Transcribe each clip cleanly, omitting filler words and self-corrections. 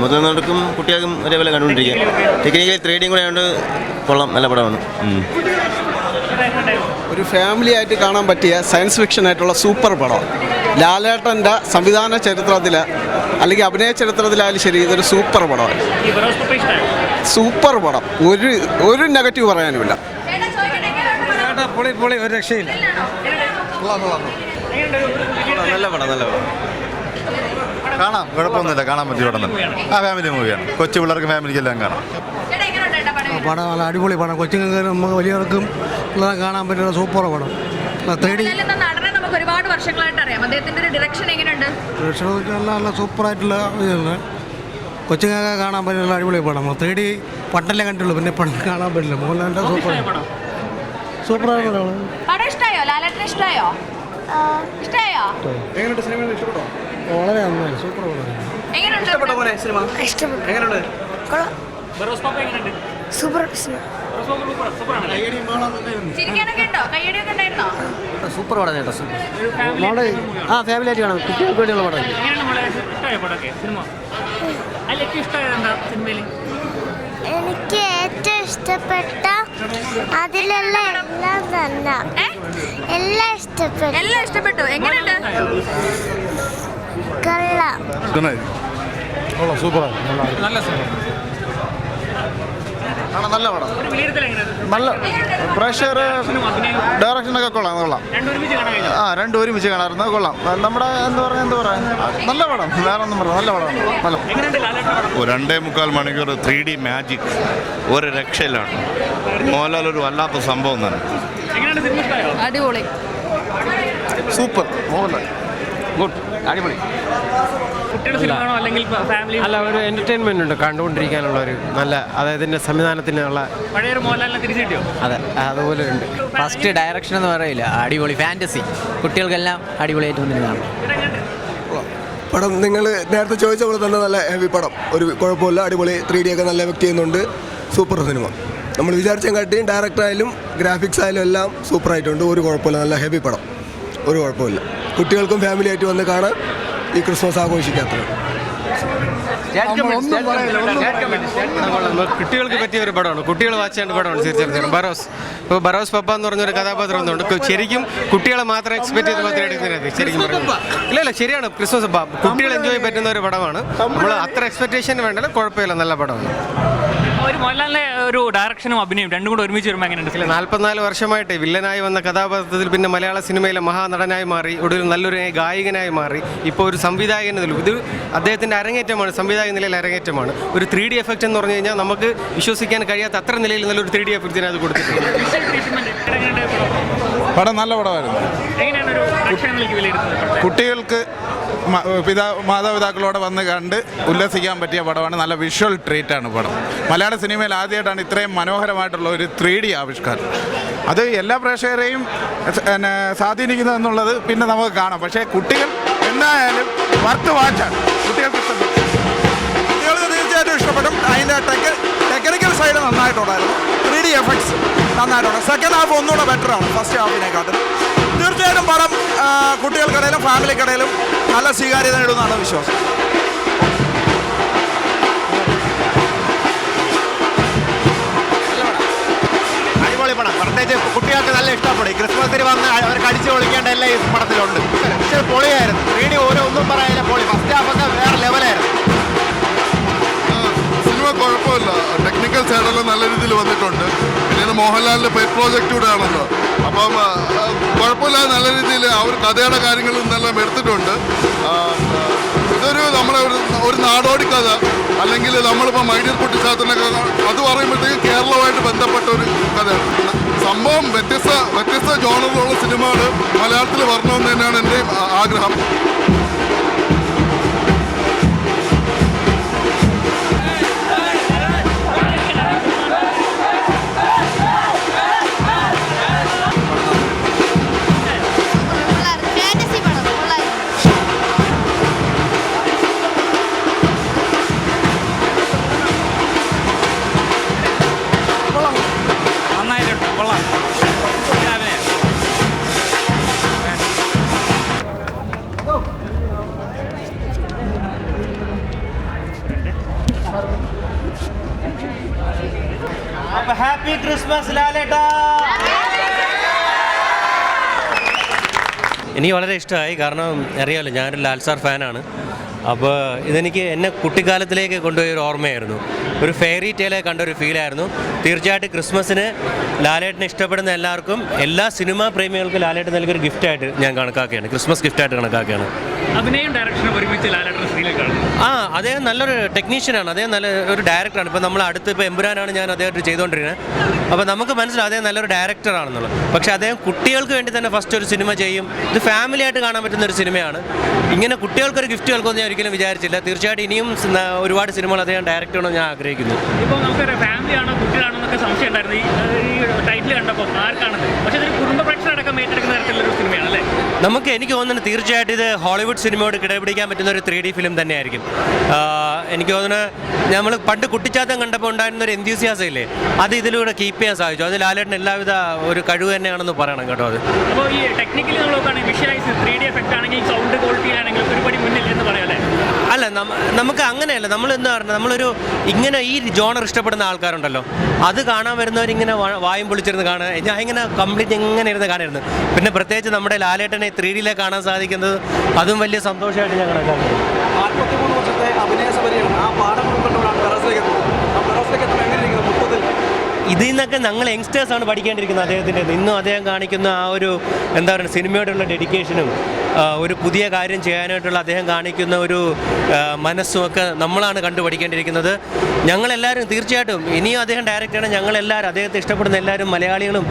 മുതിർന്നവർക്കും കുട്ടികൾക്കും ഒരേപോലെ കണ്ടുകൊണ്ടിരിക്കുക. ടെക്നിക്കലി 3D കൂടെ ആയതുകൊണ്ട് കൊള്ളാം, നല്ല പടമാണ്. ഒരു ഫാമിലി ആയിട്ട് കാണാൻ പറ്റിയ സയൻസ് ഫിക്ഷൻ ആയിട്ടുള്ള സൂപ്പർ പടം. ലാലേട്ടൻ്റെ സംവിധാന ചരിത്രത്തിൽ അല്ലെങ്കിൽ അഭിനയ ചരിത്രത്തിലായാലും ശരി, ഇതൊരു സൂപ്പർ പടമാണ്. സൂപ്പർ പടം, ഒരു നെഗറ്റീവ് പറയാനുമില്ല. ഒരു രക്ഷയില്ല. നല്ല പടം, നല്ല പടം. കാണാം, കുഴപ്പമൊന്നുമില്ല, കാണാൻ പറ്റിയ പടം തന്നെ. ഫാമിലി മൂവിയാണ്, കൊച്ചു പിള്ളേർക്ക് ഫാമിലിക്കെല്ലാം കാണാം. പടം നല്ല അടിപൊളി പടം, കൊച്ചുങ്ങൾക്ക് നമുക്ക് വലിയവർക്കും കാണാൻ പറ്റുന്ന സൂപ്പർ പടം. ഒരുപാട് വർഷങ്ങളായിട്ട് അറിയാം. അദ്ദേഹത്തിന്റെ ഒരു ഡിറക്ഷൻ എങ്ങനെയുണ്ട്? നല്ല സൂപ്പറായിട്ടുള്ള ഇതാണ്, കൊച്ചുങ്ങൾക്ക് കാണാൻ പറ്റുന്ന അടിപൊളി പടം. 3D പട്ടല്ലേ കണ്ടുള്ളൂ, പിന്നെ പടം കാണാൻ പറ്റില്ല. മോഹൻലാലിന്റെ സൂപ്പറായ പടമാണ്. പടം ഇഷ്ടമായോ? ലാലേട്ടനെ ഇഷ്ടമായോ? ഇഷ്ടമായോ? വളരെ നന്നായി, സൂപ്പർ പടം. സൂപ്പർ പടം ചേട്ടാ, ഫാമിലി ആയിട്ട് കാണാം, കുട്ടികൾക്ക് വേണ്ടിയുള്ള പടം. എനിക്ക് ഏറ്റവും ഇഷ്ടപ്പെട്ട അതിലുള്ള എല്ലാം തന്നെ, എല്ലാം ഇഷ്ടപ്പെട്ടു. എങ്ങനെയുണ്ട്? കൊള്ളാം, സൂപ്പറാണ്, നല്ല പടം, നല്ല പ്രേക്ഷകർ ഡയറക്ഷനൊക്കെ കൊള്ളാം. രണ്ടും ഒരുമിച്ച് കാണാറുണ്ട്, കൊള്ളാം. നമ്മുടെ എന്താ പറയാ നല്ല പടം, വേറെ ഒന്നും പറയാം, നല്ല പടം. നല്ല 2.25 മണിക്കൂർ 3D മാജിക്, ഒരു രക്ഷയിലാണ്. മോഹൻലാൽ ഒരു വല്ലാത്ത സംഭവം തന്നെ. അടിപൊളി, സൂപ്പർ. മോഹൻലാൽ ഗുഡ്, അടിപൊളി. അല്ല, ഒരു എന്റർടൈൻമെന്റ് ഉണ്ട്, കണ്ടുകൊണ്ടിരിക്കാനുള്ള ഒരു നല്ല, അതായത് സംവിധാനത്തിനുള്ള അതെ അതുപോലെ ഉണ്ട്. ഫസ്റ്റ് ഡയറക്ഷൻ എന്ന് പറയില്ല, അടിപൊളി ഫാൻറ്റസി, കുട്ടികൾക്കെല്ലാം അടിപൊളിയായിട്ട് വന്നിരുന്നതാണ് പടം. നിങ്ങൾ നേരത്തെ ചോദിച്ച പോലെ തന്നെ നല്ല ഹെവി പടം, ഒരു കുഴപ്പമില്ല, അടിപൊളി. 3D ഒക്കെ നല്ല എഫക്റ്റ് ചെയ്യുന്നുണ്ട്, സൂപ്പർ സിനിമ. നമ്മൾ വിചാരിച്ചെങ്കാട്ടിയും ഡയറക്ടറായാലും ഗ്രാഫിക്സ് ആയാലും എല്ലാം സൂപ്പറായിട്ടുണ്ട്, ഒരു കുഴപ്പമില്ല, നല്ല ഹെവി പടം, ഒരു കുഴപ്പമില്ല. കുട്ടികൾക്കും ഫാമിലി ആയിട്ട് വന്ന് കാണാൻ ഈ ക്രിസ്മസ് ആഘോഷിക്കാത്തത്. കുട്ടികൾക്ക് പറ്റിയ ഒരു പടമാണ്, കുട്ടികൾ വാച്ച് ചെയ്യേണ്ട പടമാണ് തീർച്ചയായിട്ടും. ബറോസ് പപ്പ എന്ന് പറഞ്ഞൊരു കഥാപാത്രം ഉണ്ട്, ശരിക്കും കുട്ടികളെ മാത്രം എക്സ്പെക്ട് ചെയ്ത് മാത്രമേ എടുക്കുന്നത്. ശരിക്കും ഇല്ല, ശരിയാണ്. ക്രിസ്മസ് കുട്ടികൾ എൻജോയ് പറ്റുന്ന ഒരു പടമാണ്. നമ്മൾ അത്ര എക്സ്പെക്ടേഷൻ വേണ്ടല്ലോ, കുഴപ്പമില്ല, നല്ല പടമാണ്. ഒരു മോഹൻലാലിന്റെ ഒരു ഡയറക്ഷനും അഭിനയം രണ്ടും കൂടെ ഒരുമിച്ച് വരുമ്പോൾ എങ്ങനെയുണ്ട്? 44 വർഷമായിട്ട് വില്ലനായി വന്ന കഥാപാത്രത്തിൽ പിന്നെ മലയാള സിനിമയിലെ മഹാനടനായി മാറി, ഒടുവിൽ നല്ലൊരു ഗായകനായി മാറി, ഇപ്പോൾ ഒരു സംവിധായകൻ നിലയിൽ ഇത് അദ്ദേഹത്തിൻ്റെ അരങ്ങേറ്റമാണ്, സംവിധായക നിലയിൽ അരങ്ങേറ്റമാണ്. ഒരു 3D എഫക്റ്റ് എന്ന് പറഞ്ഞു കഴിഞ്ഞാൽ നമുക്ക് വിശ്വസിക്കാൻ കഴിയാത്ത അത്ര നിലയിൽ നല്ലൊരു 3D എഫക്റ്റിന് അത് കൊടുത്തിട്ടുണ്ട്. പടം നല്ല പടമായിരുന്നു. കുട്ടികൾക്ക് മാതാപിതാക്കളോടെ വന്ന് കണ്ട് ഉല്ലസിക്കാൻ പറ്റിയ പടമാണ്. നല്ല വിഷ്വൽ ട്രീറ്റാണ് പടം. മലയാള സിനിമയിൽ ആദ്യമായിട്ടാണ് ഇത്രയും മനോഹരമായിട്ടുള്ള ഒരു 3D ആവിഷ്കാരം. അത് എല്ലാ പ്രേക്ഷകരെയും സ്വാധീനിക്കുന്നതെന്നുള്ളത് പിന്നെ നമുക്ക് കാണാം. പക്ഷേ കുട്ടികൾ എന്തായാലും വർത്ത് വാച്ചാണ്, കുട്ടികൾക്ക് തീർച്ചയായിട്ടും ഇഷ്ടപ്പെടും. അതിൻ്റെ ടെക്നിക്കൽ സൈഡ് നന്നായിട്ടുണ്ടായിരുന്നു, 3D എഫക്ട്സ് നന്നായിട്ടുണ്ട്. സെക്കൻഡ് ഹാഫ് ഒന്നുകൂടെ ബെറ്ററാണ് ഫസ്റ്റ് ഹാഫിനെക്കാട്ടും. തീർച്ചയായിട്ടും പടം കുട്ടികൾക്കിടയിലും ഫാമിലിക്കിടയിലും നല്ല സ്വീകാര്യത നേടുമെന്നാണ് വിശ്വാസം. അടിപൊളി പടം, പ്രത്യേകിച്ച് കുട്ടികൾക്ക് നല്ല ഇഷ്ടപ്പെടും. ക്രിസ്മസിന് വന്ന് അവർക്ക് അടിച്ചു പൊളിക്കേണ്ട എല്ലാം ഈ പടത്തിലുണ്ട്. പക്ഷേ പൊളിയായിരുന്നു, 3D ഒന്നും പറയാനില്ല, പൊളി. ഫസ്റ്റ് ഹാഫൊക്കെ വേറെ ലെവലായിരുന്നു. സിനിമ കുഴപ്പമില്ല, ടെക്നിക്കൽ സൈഡെല്ലാം നല്ല രീതിയിൽ വന്നിട്ടുണ്ട്. പിന്നെ മോഹൻലാലിൻ്റെ പെറ്റ് പ്രോജക്റ്റ് കൂടെ ആണല്ലോ, അപ്പം കുഴപ്പമില്ലാതെ നല്ല രീതിയിൽ അവർ കഥയുടെ കാര്യങ്ങളും എല്ലാം എടുത്തിട്ടുണ്ട്. ഇതൊരു നമ്മളെ ഒരു നാടോടി കഥ, അല്ലെങ്കിൽ നമ്മളിപ്പോൾ മൈഡിയർ കുട്ടിച്ചാത്തനൊക്കെ അത് പറയുമ്പോഴത്തേക്കും കേരളവുമായിട്ട് ബന്ധപ്പെട്ട ഒരു കഥയാണ്. സംഭവം വ്യത്യസ്ത ജോണറിലുള്ള സിനിമകൾ മലയാളത്തിൽ വരണമെന്ന് തന്നെയാണ് എൻ്റെ ആഗ്രഹം. അപ്പോൾ ഹാപ്പി ക്രിസ്മസ് ലാലേട്ടാ. എനിക്ക് വളരെ ഇഷ്ടമായി, കാരണം അറിയാമല്ലോ ഞാനൊരു ലാൽ സാർ ഫാനാണ്. അപ്പോൾ ഇതെനിക്ക് എന്നെ കുട്ടിക്കാലത്തിലേക്ക് കൊണ്ടുപോയ ഒരു ഓർമ്മയായിരുന്നു, ഒരു ഫെയറി ടെയിലെ കണ്ട ഒരു ഫീലായിരുന്നു. തീർച്ചയായിട്ടും ക്രിസ്മസിന് ലാലേട്ടനെ ഇഷ്ടപ്പെടുന്ന എല്ലാവർക്കും, എല്ലാ സിനിമാ പ്രേമികൾക്കും ലാലേട്ടൻ നൽകിയൊരു ഗിഫ്റ്റായിട്ട് ഞാൻ കണക്കാക്കുകയാണ്, ക്രിസ്മസ് ഗിഫ്റ്റായിട്ട് കണക്കാക്കുകയാണ്. അഭിനയം ഡയറക്ഷനും ഒരുമിച്ച് ലാലേട്ടൻ സ്ക്രീനിലേക്കാണ്. അദ്ദേഹം നല്ലൊരു ടെക്നീഷ്യനാണ്, അദ്ദേഹം നല്ല ഒരു ഡയറക്ടറാണ്. ഇപ്പോൾ നമ്മൾ അടുത്ത് ഇപ്പോൾ എമ്പുരാനാണ് ഞാൻ അദ്ദേഹമായിട്ട് ചെയ്തുകൊണ്ടിരിക്കുന്നത്. അപ്പോൾ നമുക്ക് മനസ്സിലാവും അദ്ദേഹം നല്ലൊരു ഡയറക്ടറാണെന്നുള്ളത്. പക്ഷേ അദ്ദേഹം കുട്ടികൾക്ക് വേണ്ടി തന്നെ ഫസ്റ്റ് ഒരു സിനിമ ചെയ്യും. ഇത് ഫാമിലിയായിട്ട് കാണാൻ പറ്റുന്ന ഒരു സിനിമയാണ്. ഇങ്ങനെ കുട്ടികൾക്കൊരു ഗിഫ്റ്റ് കേൾക്കുമെന്ന് ഞാൻ ഒരിക്കലും വിചാരിച്ചില്ല. തീർച്ചയായിട്ടും ഇനിയും ഒരുപാട് സിനിമകൾ അദ്ദേഹം ഡയറക്റ്റ് ചെയ്യണമെന്ന് ഞാൻ ആഗ്രഹിക്കുന്നു. ഇപ്പോൾ നമുക്കറിയാം ഫാമിലിയാണോ കുട്ടികളാണോ എന്നൊക്കെ സംശയം ഉണ്ടായിരുന്നു ഈ ടൈറ്റിൽ കണ്ടപ്പോൾ ആർക്കാണത്. പക്ഷേ ഇതൊരു കുടുംബ പ്രേക്ഷകരടക്കം ഏറ്റെടുക്കുന്ന തരത്തിലുള്ളൊരു സിനിമയാണ് അല്ലേ? എനിക്ക് തോന്നുന്നു തീർച്ചയായിട്ടും ഇത് ഹോളിവുഡ് സിനിമയോട് കിടപിടിക്കാൻ പറ്റുന്ന ഒരു 3D ഫിലിം തന്നെയായിരിക്കും. എനിക്ക് തോന്നുന്നു നമ്മൾ പണ്ട് കുട്ടിച്ചാത്തം കണ്ടപ്പോൾ ഉണ്ടായിരുന്ന ഒരു എന്തൂസിയാസം ഇല്ലേ, അത് ഇതിലൂടെ കീപ്പ് ചെയ്യാൻ സാധിച്ചു. അത് ലാലേട്ടൻ എല്ലാവിധ ഒരു കഴിവ് തന്നെയാണെന്ന് പറയണം കേട്ടോ. അത് അപ്പോൾ ഈ ടെക്നിക്കലി നമ്മൾ നോക്കുകയാണെങ്കിൽ വിഷ്വലൈസ് 3D എഫക്റ്റ് ആണെങ്കിൽ സൗണ്ട് ക്വാളിറ്റിയിലാണെങ്കിലും ഒരുപടി മുന്നിൽ എന്ന് പറയാം അല്ലേ? അല്ല, നമുക്ക് അങ്ങനെയല്ല. നമ്മൾ എന്താ പറയുക, നമ്മളൊരു ഇങ്ങനെ ഈ ജോണർ ഇഷ്ടപ്പെടുന്ന ആൾക്കാരുണ്ടല്ലോ, അത് കാണാൻ വരുന്നവരിങ്ങനെ വായും പൊളിച്ചിരുന്ന് കാണുക. ഞാൻ ഇങ്ങനെ കംപ്ലീറ്റ് ഇങ്ങനെ ഇരുന്ന് കാണായിരുന്നു. പിന്നെ പ്രത്യേകിച്ച് നമ്മുടെ ലാലേട്ടനെ 3Dയിലെ കാണാൻ സാധിക്കുന്നത് അതും വലിയ സന്തോഷമായിട്ട് ഞാൻ കണക്കാക്കുന്നു. 43 വർഷത്തെ അഭിനയ സഭയാണ് ആ പാഠം ഉൾക്കൊണ്ടുകൊണ്ടാണ് ബെറോസിലേക്ക് എത്തുന്നത്. ആ ബെറോസിലേക്ക് എത്തുമ്പോൾ എങ്ങനെയിരിക്കുന്നു മൊത്തത്തിൽ? ഇതിൽ നിന്നൊക്കെ ഞങ്ങൾ യങ്സ്റ്റേഴ്സാണ് പഠിക്കേണ്ടിയിരിക്കുന്നത് അദ്ദേഹത്തിൻ്റെ. ഇന്നും അദ്ദേഹം കാണിക്കുന്ന ആ ഒരു എന്താ പറയുക സിനിമയോടുള്ള ഡെഡിക്കേഷനും ഒരു പുതിയ കാര്യം ചെയ്യാനായിട്ടുള്ള അദ്ദേഹം കാണിക്കുന്ന ഒരു മനസ്സും ഒക്കെ നമ്മളാണ് കണ്ടുപഠിക്കേണ്ടിയിരിക്കുന്നത്. ഞങ്ങളെല്ലാവരും തീർച്ചയായിട്ടും ഇനിയും അദ്ദേഹം ഡയറക്റ്റ് ചെയ്യണം. ഞങ്ങളെല്ലാവരും അദ്ദേഹത്തെ ഇഷ്ടപ്പെടുന്ന എല്ലാവരും മലയാളികളും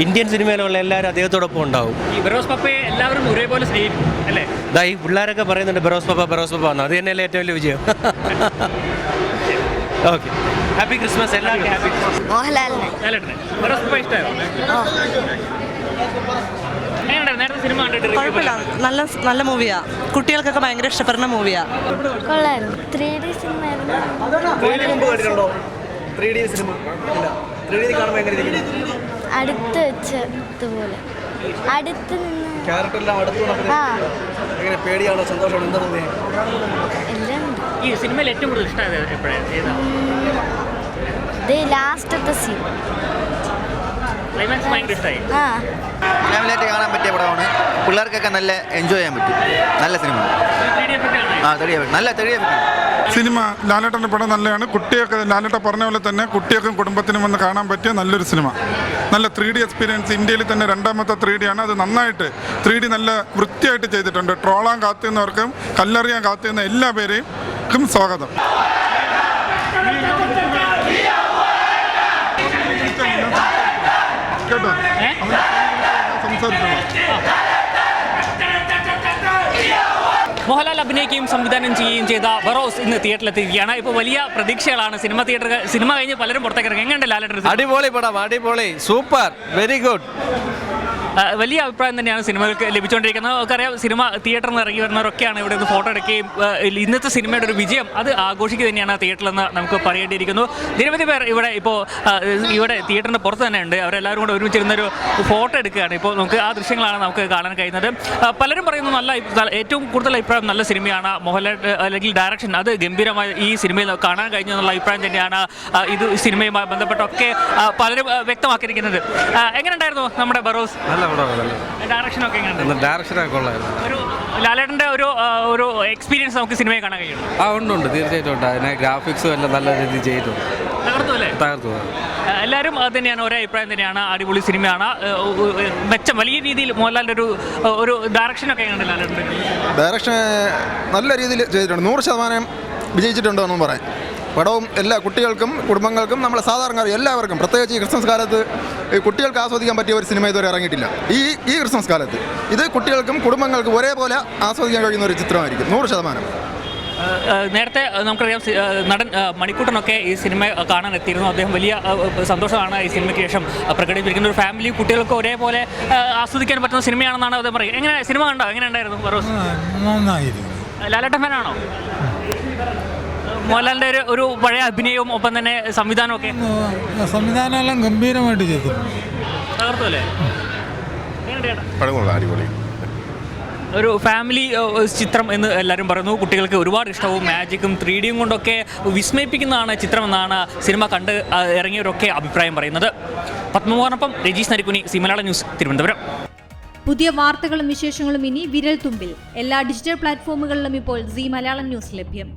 ഇന്ത്യൻ സിനിമയിലുള്ള എല്ലാവരും അദ്ദേഹത്തോടൊപ്പം ഉണ്ടാവും. ഈ ബെറോസ് പപ്പയെ എല്ലാവരും ഒരേപോലെ സ്നേഹിക്കും അല്ലേ? ഈ പിള്ളേരൊക്കെ പറയുന്നുണ്ട് ബെറോസ് പപ്പ എന്ന്. അത് തന്നെയല്ലേ ഏറ്റവും വലിയ വിജയം. ഓക്കെ, ഹാപ്പി ക്രിസ്മസ് എല്ലാവർക്കും. Happy Christmas. മോഹൻലാലിനെ. ലാലേട്ടനെ ബെറോസ് പപ്പ ഇഷ്ടമായോ? എങ്ങനെയുണ്ടായിരുന്നു നേരത്തെ സിനിമ കണ്ടിട്ട്? കുഴപ്പമില്ല, നല്ല മൂവിയാ, കുട്ടികൾക്കൊക്കെ ഭയങ്കര ഇഷ്ടപ്പെടുന്ന മൂവിയാ. കൊള്ളായിരുന്നു. 3D സിനിമ ആയിരുന്നു. 3D മുമ്പ് കണ്ടിട്ടുണ്ടോ? 3D സിനിമ ഇല്ല. 3D കാണുമ്പോൾ എങ്ങനെയിരിക്കുന്നു? അടുത്ത് വെച്ച് ഇതുപോലെ അടുത്ത് നിന്ന് ക്യാരക്ടറെല്ലാം അടുത്ത് ആ എങ്ങനെ പേടിയാണോ സന്തോഷമാണോ എന്താ തോന്നിയത്? എല്ലാം ഉണ്ട്. ഈ സിനിമയിൽ ഏറ്റവും കൂടുതൽ ഇഷ്ടമായത് എപ്പോഴാണ്? ഏതാ ഇത് ലാസ്റ്റത്തെ സീൻ. ക്ലൈമാക്സ് ഭയങ്കര ഇഷ്ടമായി. ആ ഫാമിലിയായിട്ട് കാണാൻ പറ്റിയ പടമാണ്. പിള്ളേർക്കൊക്കെ നല്ല എൻജോയ് ചെയ്യാൻ പറ്റും. നല്ല സിനിമ. 3D എഫക്റ്റ് ആണ്. നല്ല 3D എഫക്റ്റാണ്. സിനിമ ലാലേട്ടൻ്റെ പടം നല്ലതാണ്. കുട്ടിയൊക്കെ ലാലേട്ടൻ പറഞ്ഞ പോലെ തന്നെ കുട്ടികൾക്കും കുടുംബത്തിനും വന്ന് കാണാൻ പറ്റിയ നല്ലൊരു സിനിമ. നല്ല 3D എക്സ്പീരിയൻസ്. ഇന്ത്യയിൽ തന്നെ രണ്ടാമത്തെ 3D ആണ്. അത് നന്നായിട്ട് 3D നല്ല വൃത്തിയായിട്ട് ചെയ്തിട്ടുണ്ട്. ട്രോളാൻ കാത്തുന്നവർക്കും കല്ലെറിയാൻ കാത്തുന്ന എല്ലാ പേരെയും സ്വാഗതം. കേട്ടോ, സംസാരിക്കണം. മോഹൻലാൽ അഭിനയിക്കുകയും സംവിധാനം ചെയ്യുകയും ചെയ്ത ബെറോസ് ഇന്ന് തിയേറ്ററിലെത്തിയിരിക്കുകയാണ്. ഇപ്പോൾ വലിയ പ്രതീക്ഷകളാണ് സിനിമ കഴിഞ്ഞ് പലരും പുറത്തേക്ക് ഇറങ്ങി. എങ്ങനെയുണ്ട് ലാലേട്ടൻ? അടിപൊളി പടം, അടിപൊളി, സൂപ്പർ, വെരി ഗുഡ്. വലിയ അഭിപ്രായം തന്നെയാണ് സിനിമകൾക്ക് ലഭിച്ചുകൊണ്ടിരിക്കുന്നത്. നമുക്കറിയാം സിനിമ തിയേറ്ററിൽ നിന്ന് ഇറങ്ങി വരുന്നവരൊക്കെയാണ് ഇവിടെ നിന്ന് ഫോട്ടോ എടുക്കുകയും ഇന്നത്തെ സിനിമയുടെ ഒരു വിജയം അത് ആഘോഷിക്കുക തന്നെയാണ് തിയേറ്ററിലെന്ന് നമുക്ക് പറയേണ്ടിയിരിക്കുന്നു. നിരവധി പേർ ഇവിടെ തിയേറ്ററിൻ്റെ പുറത്ത് തന്നെ ഉണ്ട്. അവരെല്ലാവരും കൂടെ ഒരുമിച്ചിരുന്നൊരു ഫോട്ടോ എടുക്കുകയാണ്. ഇപ്പോൾ നമുക്ക് ആ ദൃശ്യങ്ങളാണ് നമുക്ക് കാണാൻ കഴിയുന്നത്. പലരും പറയുന്നു ഏറ്റവും കൂടുതൽ അഭിപ്രായം നല്ല സിനിമയാണ്. മോഹൻലാൽ അല്ലെങ്കിൽ ഡയറക്ഷൻ അത് ഗംഭീരമായി ഈ സിനിമയിൽ കാണാൻ കഴിഞ്ഞു എന്നുള്ള അഭിപ്രായം തന്നെയാണ് ഇത് സിനിമയുമായി ബന്ധപ്പെട്ടൊക്കെ പലരും വ്യക്തമാക്കിയിരിക്കുന്നത്. എങ്ങനെയുണ്ടായിരുന്നു നമ്മുടെ ബെറോസ്? ഡയറക്ഷനൊക്കെ എങ്ങനെയുണ്ട്? ഡയറക്ഷനൊക്കെ കൊള്ളായിരുന്നു. ഒരു ലാലേട്ടൻ്റെ ഒരു എക്സ്പീരിയൻസ് നമുക്ക് സിനിമയെ കാണാൻ കഴിയും. ഉണ്ട്, തീർച്ചയായിട്ടും ഉണ്ട്. അതിനെ ഗ്രാഫിക്സും എല്ലാം നല്ല രീതിയിൽ ചെയ്തിട്ടുണ്ട്. തകർത്തു. എല്ലാവരും അത് തന്നെയാണ്, ഒരേ അഭിപ്രായം തന്നെയാണ്. അടിപൊളി സിനിമയാണ്. മെച്ചം വലിയ രീതിയിൽ മോഹൻലാലിൻ്റെ ഒരു ഡയറക്ഷനൊക്കെ എങ്ങനെയുണ്ട് ലാലേട്ടൻ്റെ? ഡയറക്ഷൻ നല്ല രീതിയിൽ ചെയ്തിട്ടുണ്ട്. 100% വിജയിച്ചിട്ടുണ്ടോ എന്നും പറയാം. പടവും എല്ലാ കുട്ടികൾക്കും കുടുംബങ്ങൾക്കും നമ്മളെ സാധാരണക്കാർ എല്ലാവർക്കും പ്രത്യേകിച്ച് ഈ ക്രിസ്മസ് കാലത്ത് കുട്ടികൾക്ക് ആസ്വദിക്കാൻ പറ്റിയ ഒരു സിനിമ ഇതുവരെ ഇറങ്ങിയിട്ടില്ല. ഈ ക്രിസ്മസ് കാലത്ത് ഇത് കുട്ടികൾക്കും കുടുംബങ്ങൾക്കും ഒരേപോലെ ആസ്വദിക്കാൻ കഴിയുന്ന ഒരു ചിത്രമായിരിക്കും. 100%. നേരത്തെ നമുക്കറിയാം നടൻ മണിക്കൂട്ടനൊക്കെ ഈ സിനിമ കാണാൻ എത്തിയിരുന്നു. അദ്ദേഹം വലിയ സന്തോഷമാണ് ഈ സിനിമയ്ക്ക് ശേഷം പ്രകടിപ്പിച്ചിരിക്കുന്ന. ഒരു ഫാമിലി കുട്ടികൾക്ക് ഒരേപോലെ ആസ്വദിക്കാൻ പറ്റുന്ന സിനിമയാണെന്നാണ് അദ്ദേഹം പറയുക. എങ്ങനെ സിനിമ കണ്ടോ? എങ്ങനെ ഉണ്ടായിരുന്നു ബെറോസ്? നന്നായിരുന്നു. ലാലേട്ടൻ ഫാനാണോ? മോഹൻലാലിൻ്റെ ഒരു പഴയ അഭിനയവും ഒപ്പം തന്നെ സംവിധാനമൊക്കെ സംവിധാനമെല്ലാം ഗംഭീരമായിട്ട് ചെയ്തു. തകർത്തു അല്ലേ? പടം കൊള്ളാം, അടിപൊളി. ഒരു ഫാമിലി ചിത്രം എന്ന് എല്ലാവരും പറയുന്നു. കുട്ടികൾക്ക് ഒരുപാട് ഇഷ്ടവും മാജിക്കും 3Dയും കൊണ്ടൊക്കെ വിസ്മയിപ്പിക്കുന്നതാണ് ചിത്രമെന്നാണ് സിനിമ കണ്ട് ഇറങ്ങിയവരൊക്കെ അഭിപ്രായം പറയുന്നത്. പത്മകുമാറിനൊപ്പം രജീഷ് നരിക്കുനി, സി മലയാളം ന്യൂസ്, തിരുവനന്തപുരം. പുതിയ വാർത്തകളും വിശേഷങ്ങളും ഇനി വിരൽ തുമ്പിൽ. എല്ലാ ഡിജിറ്റൽ പ്ലാറ്റ്ഫോമുകളിലും ഇപ്പോൾ സി മലയാളം ന്യൂസ് ലഭ്യം.